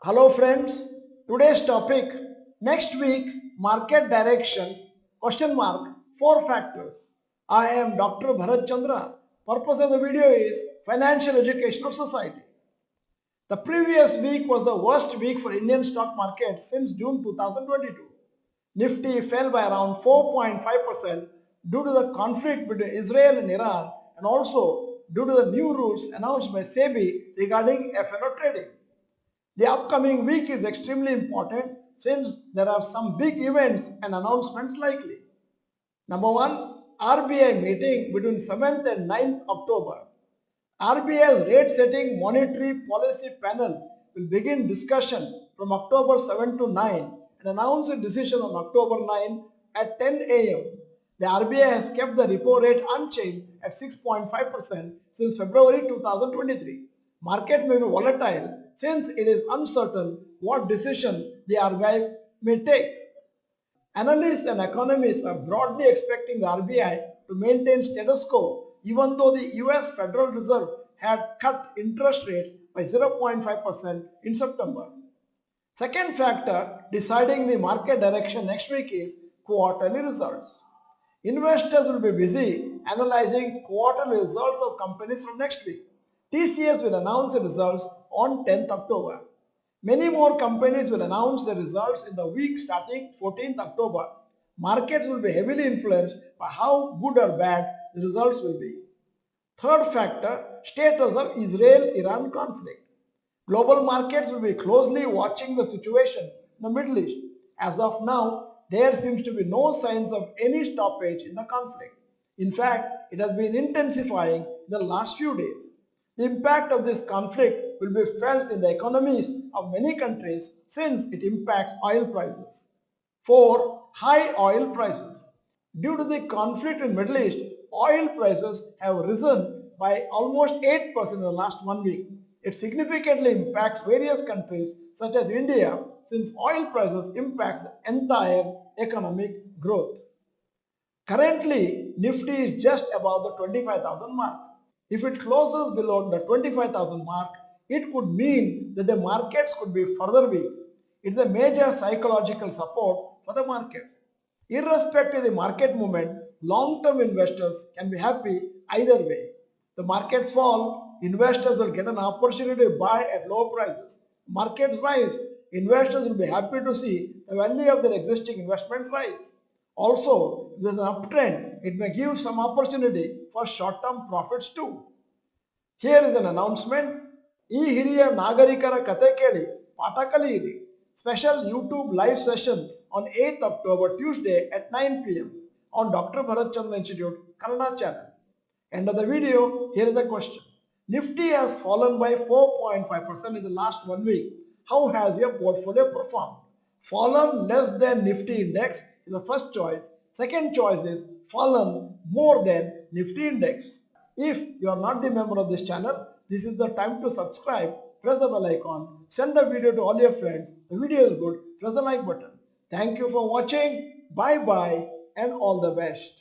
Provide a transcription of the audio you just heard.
Hello friends, today's topic, next week market direction, question mark, 4 factors. I am Dr. Bharath Chandra. Purpose of the video is financial education of society. The previous week was the worst week for Indian stock market since June 2022. Nifty fell by around 4.5% due to the conflict between Israel and Iran and also due to the new rules announced by SEBI regarding F&O trading. The upcoming week is extremely important since there are some big events and announcements likely. Number 1, RBI meeting between 7th and 9th October. RBI's rate setting monetary policy panel will begin discussion from October 7 to 9 and announce a decision on October 9 at 10 a.m. The RBI has kept the repo rate unchanged at 6.5% since February 2023. Market may be volatile since it is uncertain what decision the RBI may take. Analysts and economists are broadly expecting the RBI to maintain status quo even though the US Federal Reserve had cut interest rates by 0.5% in September. Second factor deciding the market direction next week is quarterly results. Investors will be busy analyzing quarterly results of companies from next week. TCS will announce the results on 10th October. Many more companies will announce their results in the week starting 14th October. Markets will be heavily influenced by how good or bad the results will be. Third factor, status of Israel-Iran conflict. Global markets will be closely watching the situation in the Middle East. As of now, there seems to be no signs of any stoppage in the conflict. In fact, it has been intensifying in the last few days. The impact of this conflict will be felt in the economies of many countries since it impacts oil prices. 4. High oil prices. Due to the conflict in the Middle East, oil prices have risen by almost 8% in the last 1 week. It significantly impacts various countries such as India since oil prices impacts the entire economic growth. Currently, Nifty is just above the 25,000 mark. If it closes below the 25,000 mark, it could mean that the markets could be further weak. It is a major psychological support for the markets. Irrespective of the market movement, long-term investors can be happy either way. The markets fall, investors will get an opportunity to buy at low prices. Markets rise, investors will be happy to see the value of their existing investment rise. Also, if there is an uptrend, it may give some opportunity for short-term profits too. Here is an announcement. ಈ ಹಿರಿಯ ನಾಗರಿಕರ ಕತೆ ಕೇಳಿ ಪಾಠ ಕಲಿಯಿರಿ. Special YouTube live session on 8th October Tuesday at 9 p.m. on Dr. Bharath Chandra Institute Kannada channel. End of the video, here is the question. Nifty has fallen by 4.5% in the last 1 week. How has your portfolio performed? Fallen less than Nifty index is the first choice. Second choice is fallen more than Nifty index. If you are not the member of this channel, this is the time to subscribe, press the bell icon, send the video to all your friends. The video is good, press the like button. Thank you for watching. Bye bye and all the best.